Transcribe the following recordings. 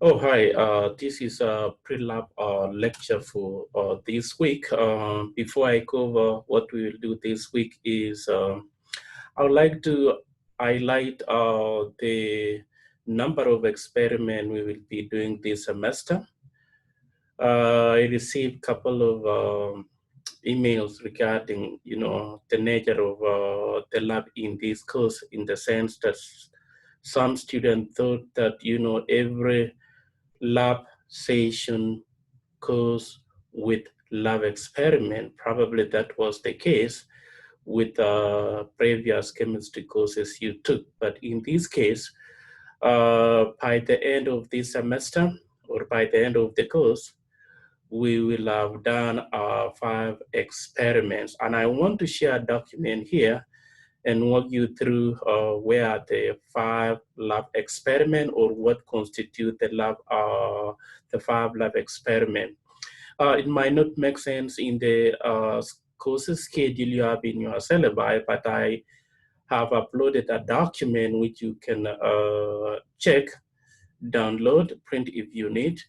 Oh, hi. This is a pre-lab lecture for this week. Before I cover what we will do this week is I would like to highlight the number of experiments we will be doing this semester. I received a couple of emails regarding, the nature of the lab in this course, in the sense that some students thought that, every lab session course with lab experiment. Probably that was the case with previous chemistry courses you took. But in this case, by the end of this semester or by the end of the course, we will have done 5 experiments. And I want to share a document here and walk you through where are the 5 lab experiment or what constitute the 5 lab experiment. It might not make sense in the courses schedule you have in your syllabi, but I have uploaded a document which you can check, download, print if you need,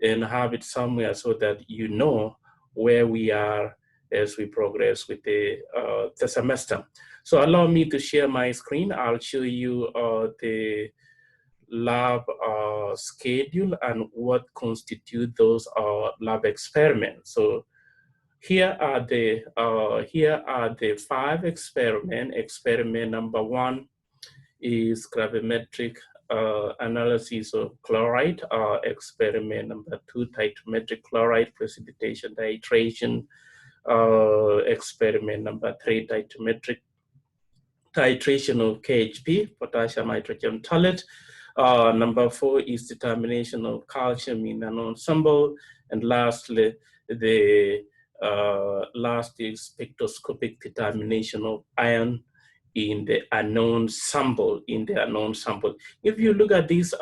and have it somewhere so that you know where we are as we progress with the semester. So allow me to share my screen. I'll show you the lab schedule and what constitute those lab experiments. So here are the 5 experiments. Experiment number 1 is gravimetric analysis of chloride. Experiment number 2, titometric chloride precipitation titration. Experiment number 3, titometric titration of KHP, potassium hydrogen tolate. Number 4 is determination of calcium in an ensemble. And lastly, the last is spectroscopic determination of iron in the unknown sample. If you look at these,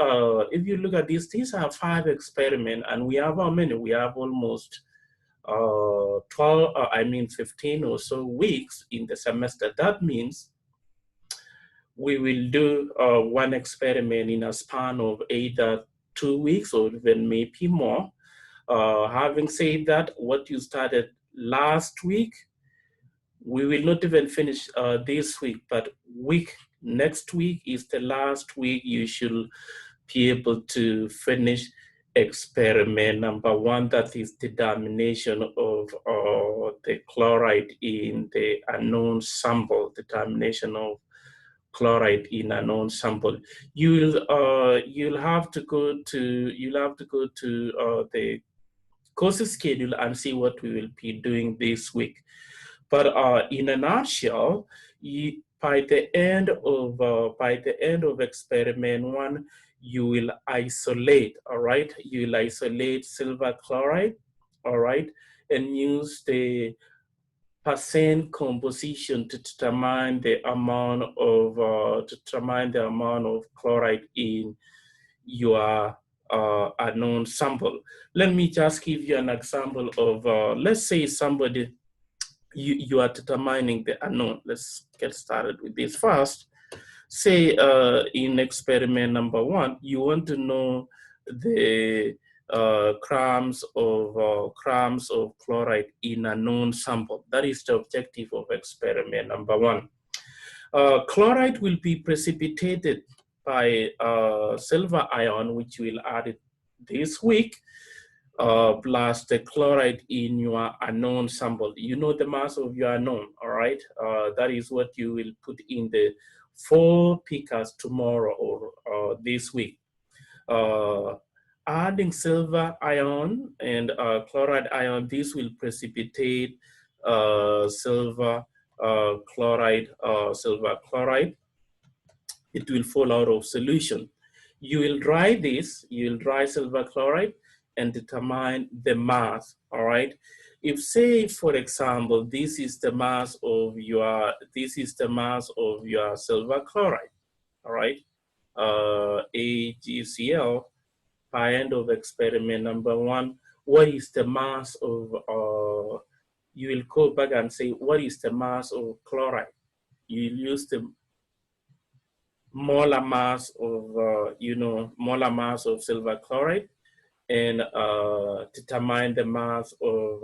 these are 5 experiments, and we have how many? We have almost 15 or so weeks in the semester. That means we will do 1 experiment in a span of either 2 weeks or even maybe more. Having said that, what you started last week, we will not even finish this week, but next week is the last week you should be able to finish experiment number 1, that is determination of the chloride in the unknown sample, determination of chloride in a known sample. You'll have to go to the course schedule and see what we will be doing this week. But in a nutshell, by the end of experiment 1, you will isolate. All right, you will isolate silver chloride. All right, and use the percent composition to determine the amount of chloride in your unknown sample. Let me just give you an example of let's say somebody you are determining the unknown. Let's get started with this first. Say in experiment number 1, you want to know the grams of chloride in a known sample. That is the objective of experiment number 1. Chloride will be precipitated by silver ion, which we'll add it this week, plus the chloride in your unknown sample. You know the mass of your unknown, all right? That is what you will put in the 4 pickers tomorrow or this week. Adding silver ion and chloride ion, this will precipitate silver chloride. It will fall out of solution. You will dry this, you will dry silver chloride and determine the mass, all right? If say, for example, this is the mass of your silver chloride, all right? AgCl, by end of experiment number 1, what is the mass of, you will go back and say, what is the mass of chloride? You will use the molar mass of, molar mass of silver chloride, and determine the mass of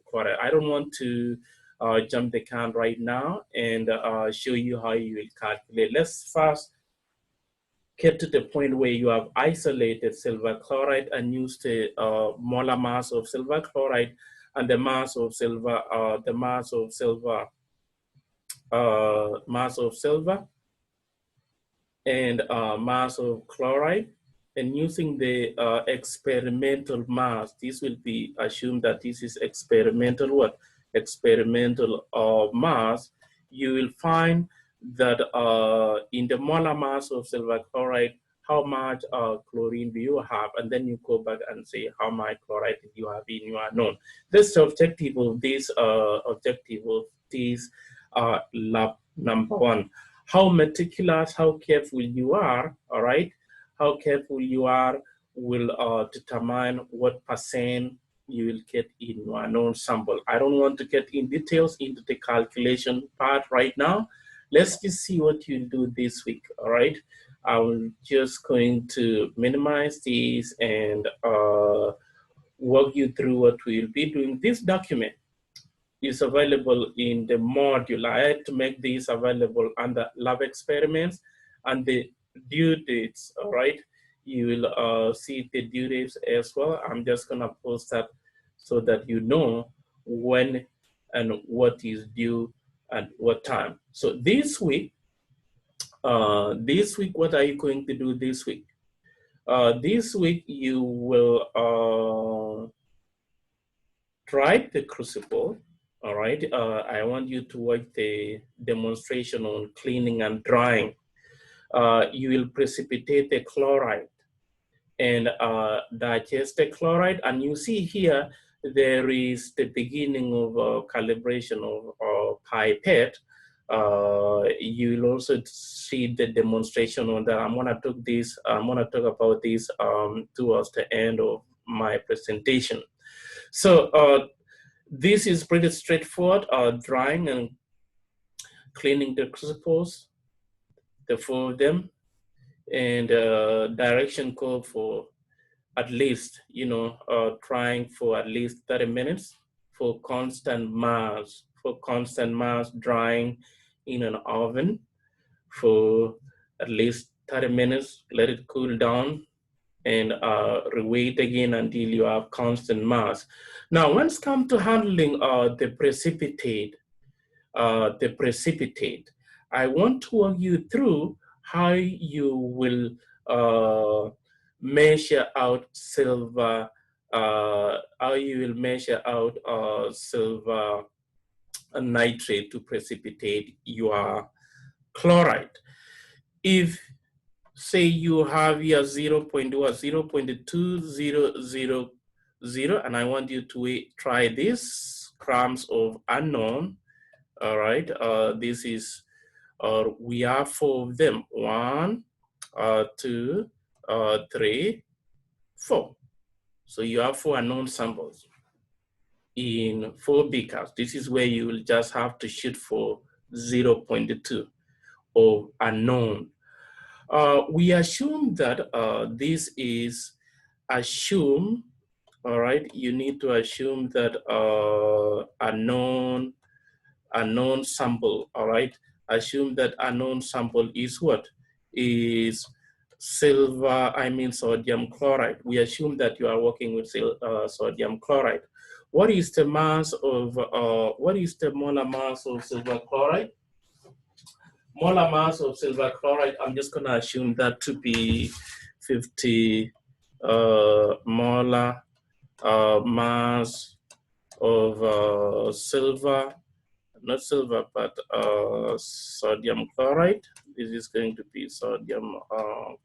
chloride. I don't want to jump the can right now and show you how you will calculate. Let's first get to the point where you have isolated silver chloride and use the molar mass of silver chloride and the mass of silver, and mass of chloride, and using the experimental mass. This will be assumed that this is experimental mass. You will find that in the molar mass of silver chloride, how much chlorine do you have, and then you go back and say how much chloride you have in your known. This objective of this lab number one. How meticulous, how careful you are, all right? How careful you are will determine what percent you will get in your known sample. I don't want to get in details into the calculation part right now. Let's just see what you do this week, all right? I'm just going to minimize these and walk you through what we'll be doing. This document is available in the module. I had to make these available under lab experiments and the due dates, all right? You will see the due dates as well. I'm just gonna post that so that you know when and what is due at what time. So this week, what are you going to do this week? This week you will try the crucible. All right, I want you to watch the demonstration on cleaning and drying. You will precipitate the chloride and digest the chloride. And you see here, there is the beginning of calibration of pipette. You will also see the demonstration on that. I'm gonna talk about this towards the end of my presentation. So this is pretty straightforward, drying and cleaning the crucibles, the four of them, and direction code for at least, trying for at least 30 minutes for constant mass, drying in an oven for at least 30 minutes, let it cool down, and reweight again until you have constant mass. Now, when it comes to handling the precipitate, I want to walk you through how you will measure out silver, silver nitrate to precipitate your chloride. If say you have here 0.200, and I want you to try this grams of unknown. All right, this is, we have four of them. 1, 2, 3, 4. So you have 4 unknown samples in 4 beakers. This is where you will just have to shoot for 0.2 of unknown. We assume that this is assume, all right? You need to assume that unknown sample, all right? Assume that unknown sample is what? Is sodium chloride. We assume that you are working with sodium chloride. What is the mass of, what is the molar mass of silver chloride? Molar mass of silver chloride, I'm just gonna assume that to be 50 molar mass of silver, not silver, but sodium chloride. This is going to be sodium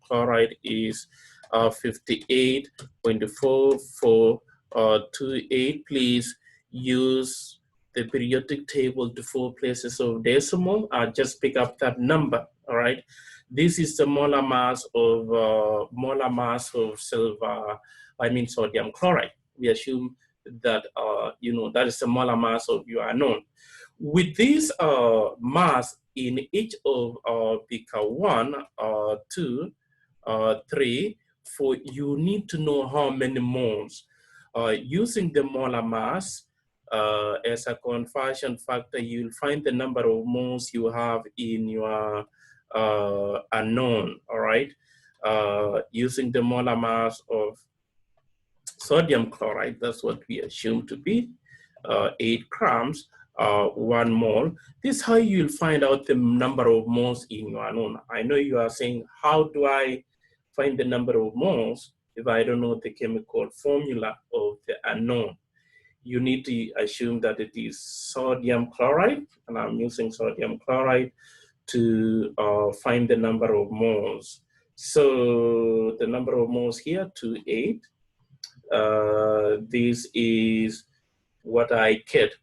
chloride is 58.4428. Please use the periodic table to 4 places of decimal. Just pick up that number, all right? This is the molar mass of silver, sodium chloride. We assume that, that is the molar mass of your unknown. With this mass, in each of beaker 1, 2, 3, 4, you need to know how many moles. Using the molar mass as a conversion factor, you'll find the number of moles you have in your unknown, all right? Using the molar mass of sodium chloride, that's what we assume to be 8 grams, 1 mole. This is how you'll find out the number of moles in your unknown. I know you are saying, how do I find the number of moles if I don't know the chemical formula of the unknown? You need to assume that it is sodium chloride, and I'm using sodium chloride to find the number of moles. So the number of moles here, 8. This is what I get.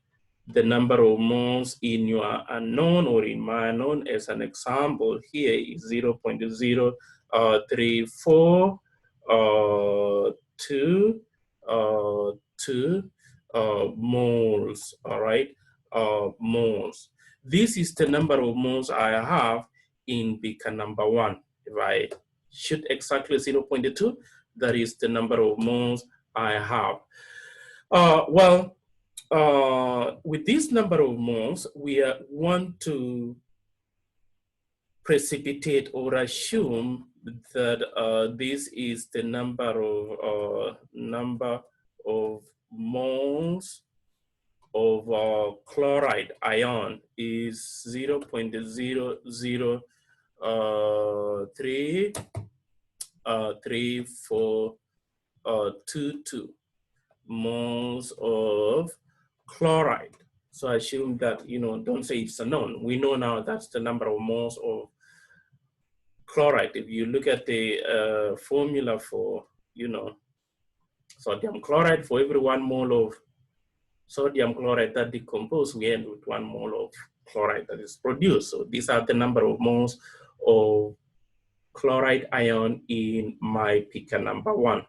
The number of moles in your unknown or in my unknown, as an example here, is 0.034 2 moles, all right, moles. This is the number of moles I have in beaker number 1. If I shoot exactly 0.2, that is the number of moles I have. With this number of moles, we want to precipitate or assume that this is the number of moles of chloride ion is 0.0033422 moles of chloride. So I assume that, don't say it's unknown. We know now that's the number of moles of chloride. If you look at the formula for, sodium chloride, for every 1 mole of sodium chloride that decomposes, we end with 1 mole of chloride that is produced. So these are the number of moles of chloride ion in my beaker number 1.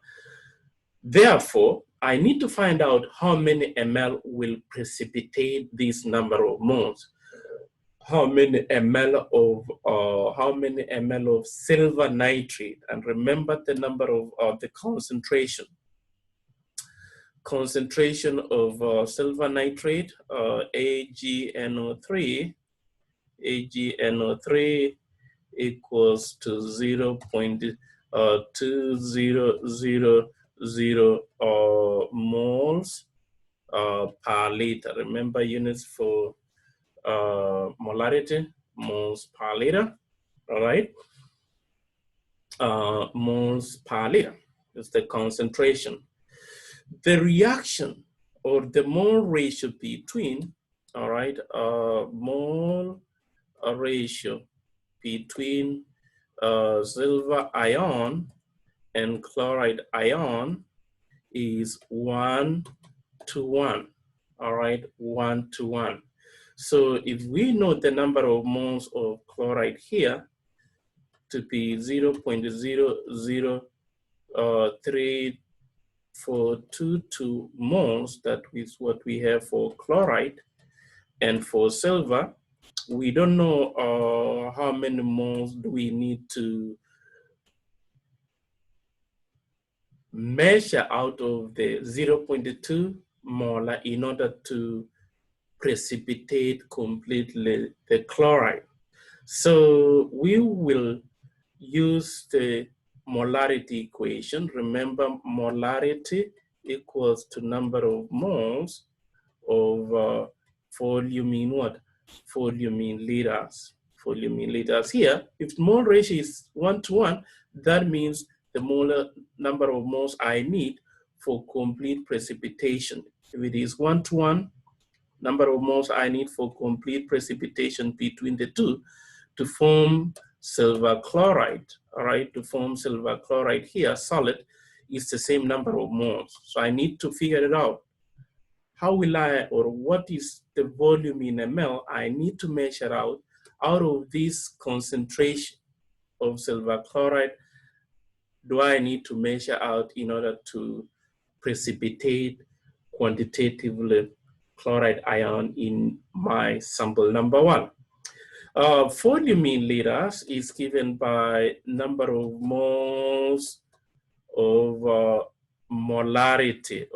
Therefore, I need to find out how many ml will precipitate this number of moles. How many ml of silver nitrate, and remember the number of the concentration. Concentration of silver nitrate, AgNO3 equals to 0.2000 moles per liter. Remember units for molarity, moles per liter, all right? Moles per liter is the concentration. The reaction or the mole ratio between, all right, mole ratio between silver ion and chloride ion is 1 to 1, all right, 1 to 1. So if we know the number of moles of chloride here to be 0.0033422 moles, that is what we have for chloride, and for silver, we don't know how many moles do we need to measure out of the 0.2 molar in order to precipitate completely the chloride. So we will use the molarity equation. Remember, molarity equals to number of moles of volume in what? Volume in liters. Volume in liters. Here, if mole ratio is 1 to 1, that means the molar number of moles I need for complete precipitation. If it is 1 to 1, number of moles I need for complete precipitation between the two to form silver chloride, all right? To form silver chloride here, solid, is the same number of moles. So I need to figure it out. How will I, or what is the volume in ml I need to measure out of this concentration of silver chloride do I need to measure out in order to precipitate quantitatively chloride ion in my sample number 1? Volume in liters is given by number of moles over molarity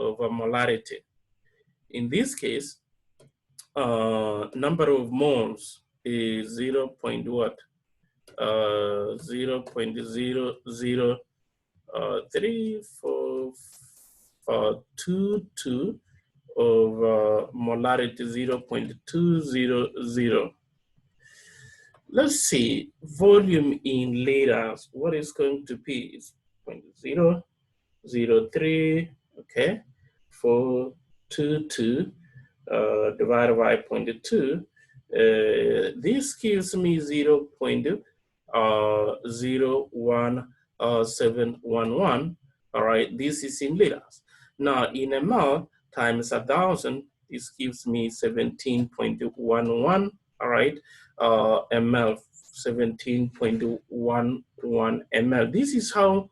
In this case, number of moles is 0. What? 0.0034422 over molarity 0.200. Let's see, volume in liters, what is going to be is 0.003, okay, 422 divided by 0.2. This gives me 0.01711. All right, this is in liters. Now in ml times 1,000, this gives me 17.11. All right, ml, 17.11 ml. This is how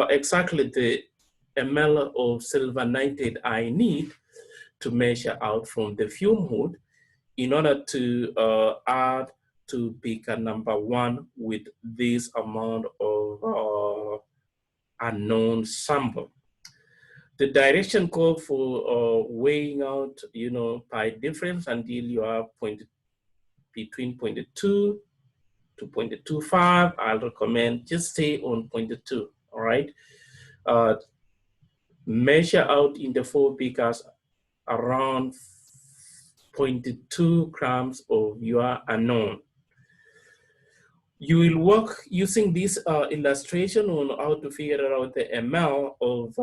exactly the ml of silver nitrate I need to measure out from the fume hood in order to add to beaker number 1 with this amount of unknown sample. The direction code for weighing out, by difference until you are between 0.2 to 0.25. I'll recommend just stay on 0.2. All right. Measure out in the 4 beakers around 0.2 grams of your unknown. You will work using this illustration on how to figure out the ml of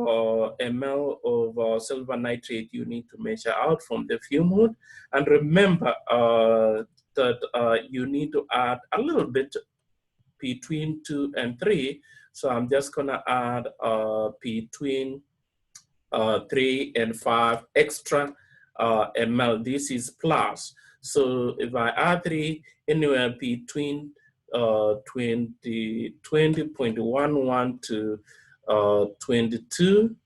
silver nitrate you need to measure out from the fume hood. And remember that you need to add a little bit between 2 and 3. So I'm just gonna add between 3 and 5 extra ml. This is plus. So if I add 3, anywhere between 20.11 to 22,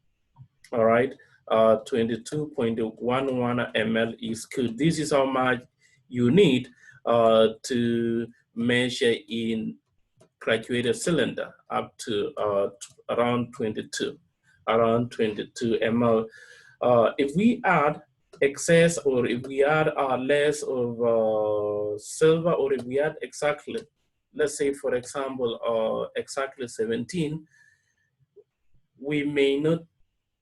all right, 22.11 ml is good. This is how much you need to measure in graduated cylinder up to around 22 ml. If we add excess, or if we add less of silver, or if we add exactly, let's say for example, exactly 17, we may not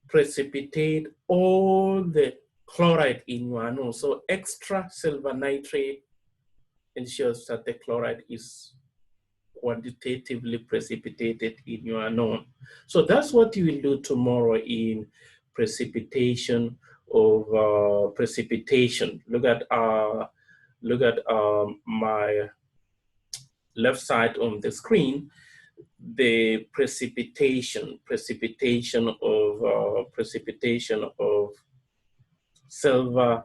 precipitate all the chloride in your unknown. So extra silver nitrate ensures that the chloride is quantitatively precipitated in your unknown. So that's what you will do tomorrow in precipitation of precipitation. Look at my left side on the screen, the precipitation of silver.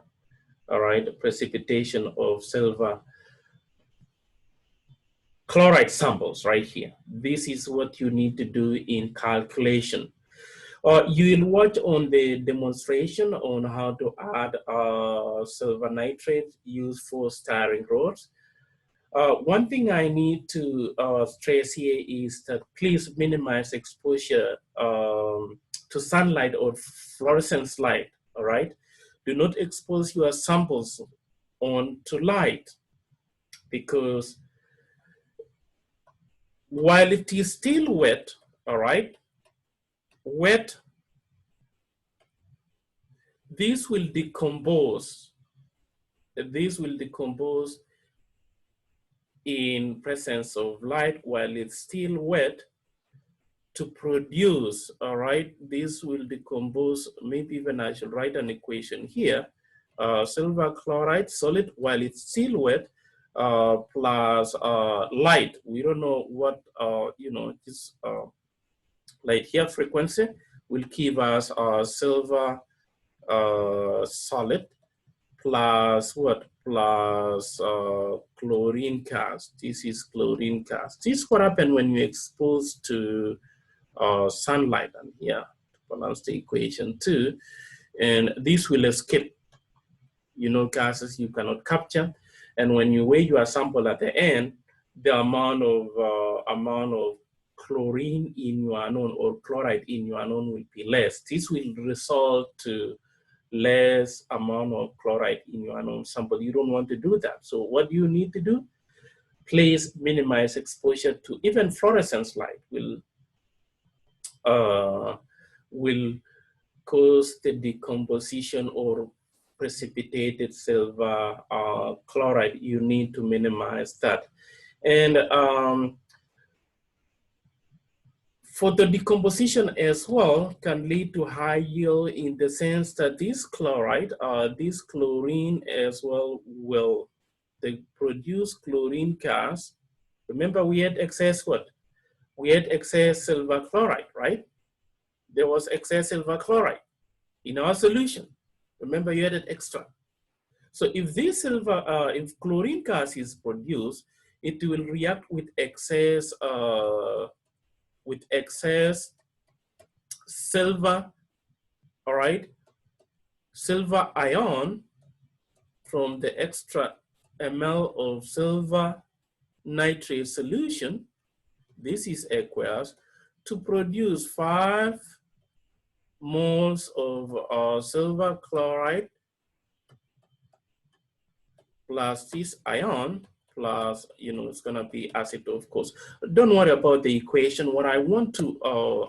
All right, precipitation of silver chloride samples right here. This is what you need to do in calculation. You will watch on the demonstration on how to add silver nitrate used for styrene rods. One thing I need to stress here is that please minimize exposure to sunlight or fluorescence light, all right? Do not expose your samples to light, because while it is still wet, all right, this will decompose. This will decompose in presence of light while it's still wet to produce, all right, this will decompose. Maybe even I should write an equation here. Silver chloride solid while it's still wet plus light. We don't know what, this light here frequency will give us silver solid plus what? Plus chlorine gas. This is chlorine gas. This is what happens when you expose to sunlight. And here, to balance the equation too. And this will escape, gases you cannot capture. And when you weigh your sample at the end, the amount of chlorine in your unknown or chloride in your unknown will be less. This will result to less amount of chloride in your unknown sample. You don't want to do that. So what you need to do? Please minimize exposure to even fluorescence light will cause the decomposition or precipitated silver chloride. You need to minimize that. And for the decomposition as well can lead to high yield in the sense that this chloride, this chlorine as well will they produce chlorine gas. Remember we had excess what? We had excess silver chloride, right? There was excess silver chloride in our solution. Remember you added extra. So if this if chlorine gas is produced, it will react with excess silver, all right, silver ion from the extra ml of silver nitrate solution. This is aqueous to produce 5 moles of silver chloride plus this ion plus, it's gonna be acid, of course. Don't worry about the equation. What I want to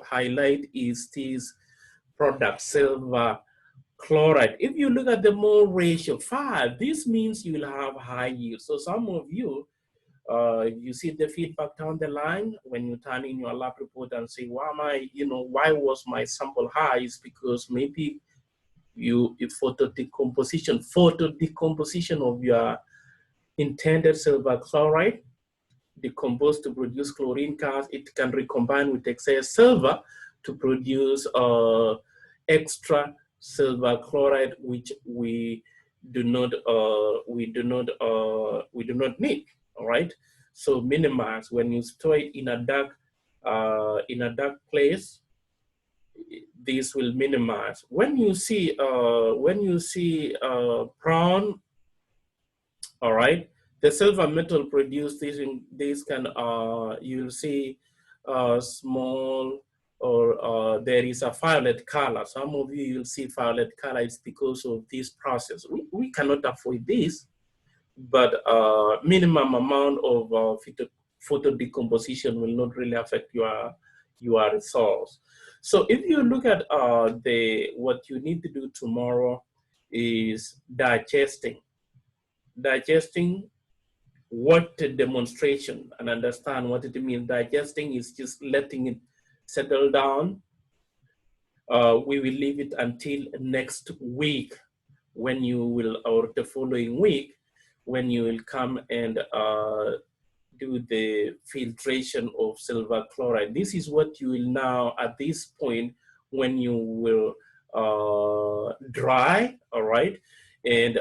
highlight is this product, silver chloride. If you look at the mole ratio 5, this means you will have high yield. So some of you, you see the feedback down the line when you turn in your lab report and say, why am I, why was my sample high? It's because maybe photo decomposition of your intended silver chloride decomposed to produce chlorine gas. It can recombine with excess silver to produce extra silver chloride, which we do not need. All right. So minimize when you store it in a dark place. This will minimize. When you see brown, all right, the silver metal produced this can you'll see small or there is a violet color. Some of you will see violet color. It's because of this process. We cannot avoid this, but minimum amount of photo decomposition will not really affect your results. So if you look at what you need to do tomorrow is digesting what the demonstration and understand what it means. Digesting is just letting it settle down. We will leave it until next week when you will, or the following week, when you will come and do the filtration of silver chloride. This is what you will now, at this point, when you will dry, all right, and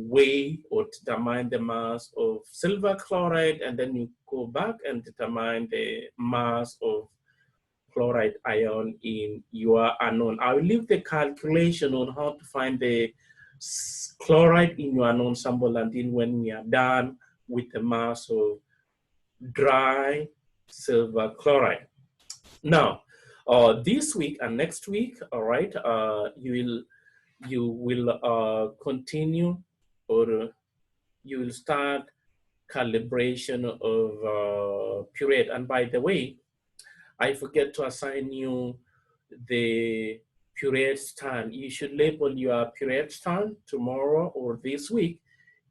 weigh or determine the mass of silver chloride, and then you go back and determine the mass of chloride ion in your unknown. I will leave the calculation on how to find the chloride in your unknown sample until when we are done with the mass of dry silver chloride. Now, this week and next week, all right, you will continue, or you will start calibration of puree. And by the way, I forget to assign you the puree stand. You should label your puree stand tomorrow or this week.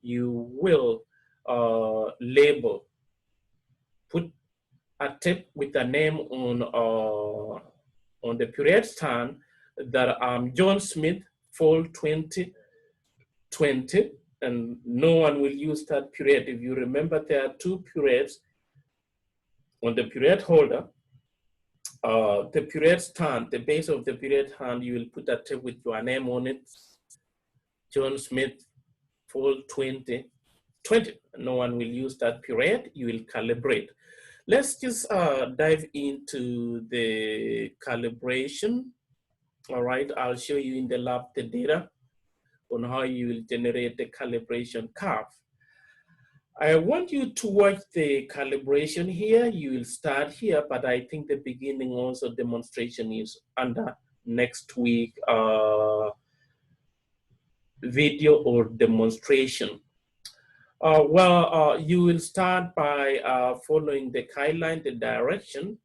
You will label, put a tape with a name on the puree stand that John Smith Fall 2020, and no one will use that puree. If you remember, there are 2 purees on the puree holder. The puree stand, the base of the puree hand, you will put a tape with your name on it, John Smith Fall 2020. No one will use that puree. You will calibrate. Let's just dive into the calibration. All right, I'll show you in the lab the data on how you will generate the calibration curve. I want you to watch the calibration here. You will start here, but I think the beginning also demonstration is under next week video or demonstration. You will start by following the guideline, the direction,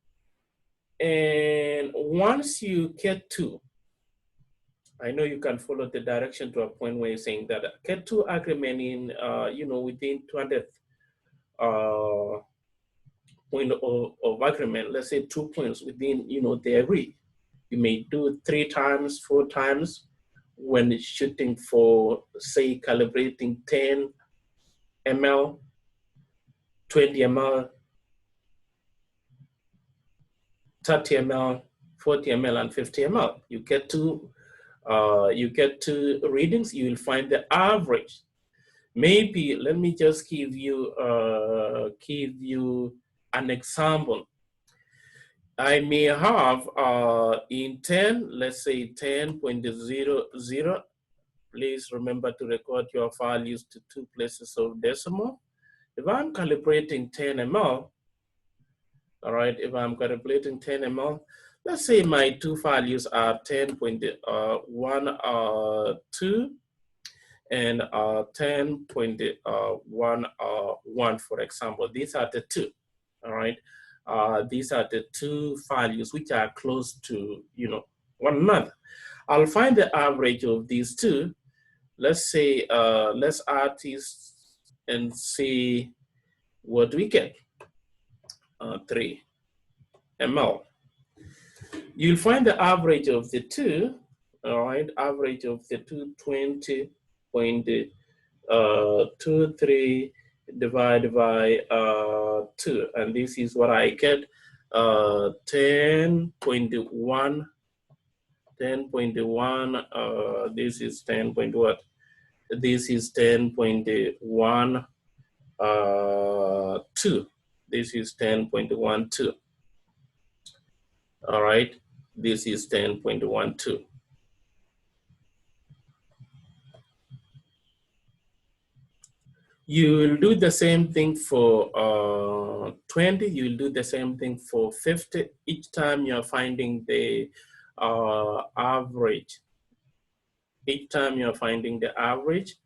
and once you get to, I know you can follow the direction to a point where you're saying that get to agreement in, within 200 point of agreement, let's say 2 points within, they agree. You may do 3 times, 4 times when shooting for, say, calibrating 10 ml, 20 ml, 30 ml, 40 ml, and 50 ml. You get to readings. You will find the average. Maybe let me just give you an example. I may have in 10, let's say 10.00. Please remember to record your values to 2 places of decimal. If I'm calibrating 10 ml, all right, if I'm calibrating 10 ml, let's say my 2 values are 10.12 and 10.11, for example. These are the 2, all right? These are the 2 values which are close to, one another. I'll find the average of these 2. Let's say, let's add these and see what we get. 3 ml. You'll find the average of the 2, all right? Average of the 2, 20.23 divided by 2, and this is what I get. 10.1. 10.1. This is 10. What? This is 10.1. 2. This is 10.12. All right, this is 10.12. You will do the same thing for 20. You will do the same thing for 50. Each time you're finding the average. Each time you're finding the average.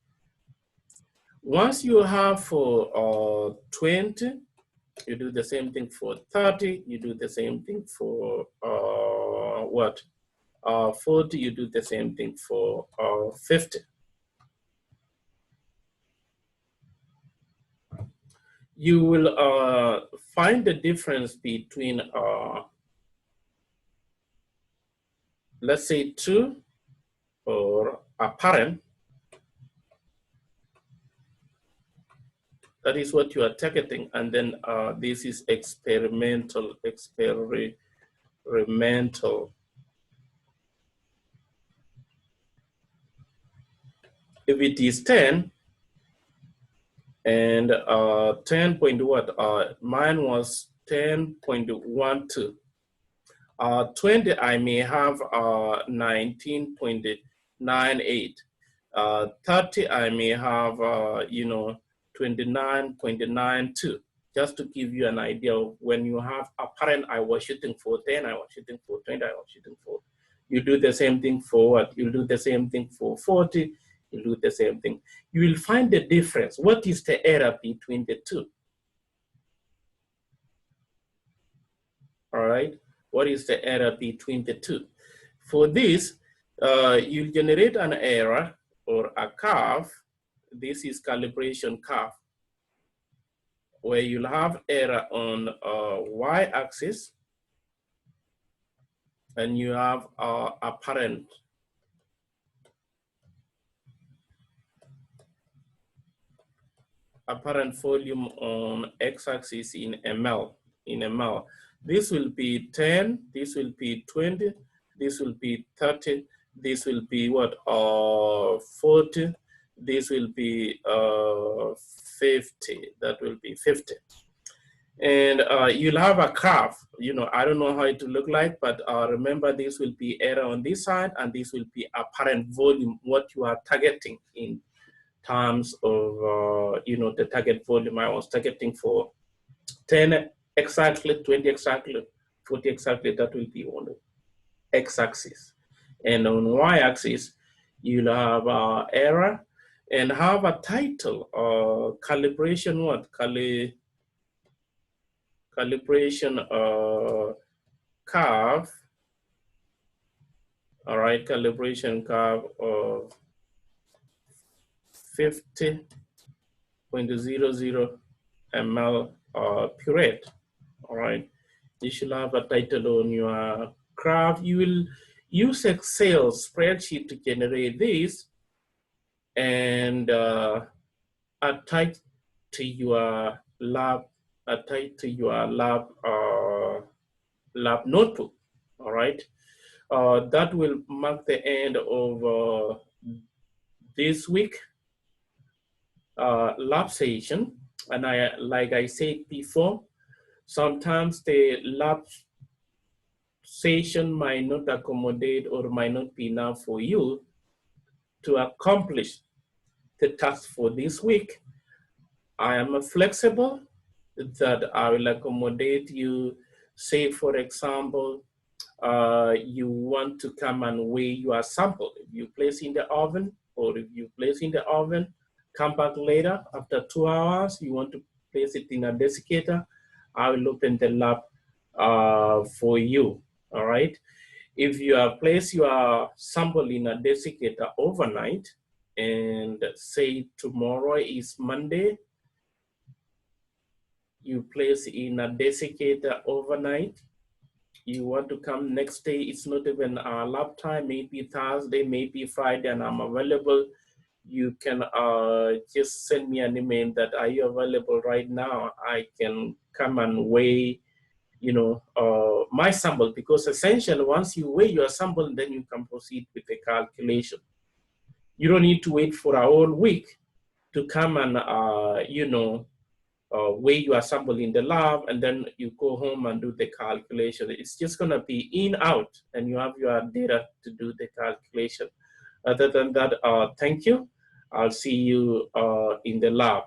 Once you have for 20, you do the same thing for 30. You do the same thing for 40. You do the same thing for 50. You will find the difference between, let's say, 2 or apparent. That is what you are targeting, and then this is experimental. If it is 10 and 10 point what? Mine was 10.12. 20, I may have 19.98. 30, I may have 29.92. Just to give you an idea of when you have apparent, I was shooting for 10, I was shooting for 20, I was shooting for. You do the same thing for what? You'll do the same thing for 40. You do the same thing. You will find the difference. What is the error between the 2? All right. What is the error between the 2? For this, you generate an error or a curve. This is calibration curve, where you'll have error on y-axis, and you have apparent volume on x-axis in ml. This will be 10, this will be 20, this will be 30, this will be what? 40, this will be 50, that will be 50. And you'll have a curve. I don't know how it will look like, but remember this will be error on this side, and this will be apparent volume, what you are targeting in terms of, the target volume. I was targeting for 10 exactly, 20 exactly, 40 exactly. That will be on the x-axis. And on y-axis, you'll have error and have a title or calibration what? Calibration curve. All right, calibration curve of 50.00 ml puree. All right, you should have a title on your graph. You will use Excel spreadsheet to generate this and attach to your lab, lab notebook. All right, that will mark the end of this week lab session. And like I said before, sometimes the lab session might not accommodate or might not be enough for you to accomplish the task for this week. I am flexible that I will accommodate you. Say, for example, you want to come and weigh your sample. If you place in the oven, or if you place in the oven, come back later after 2 hours, you want to place it in a desiccator, I will open the lab for you, all right? If you have placed your sample in a desiccator overnight, and say tomorrow is Monday, you place in a desiccator overnight, you want to come next day, it's not even our lab time, maybe Thursday, maybe Friday, and I'm available, you can just send me an email that are you available right now? I can come and weigh, my sample, because essentially once you weigh your sample, then you can proceed with the calculation. You don't need to wait for a whole week to come and, weigh your sample in the lab, and then you go home and do the calculation. It's just gonna be in, out, and you have your data to do the calculation. Other than that, thank you. I'll see you in the lab.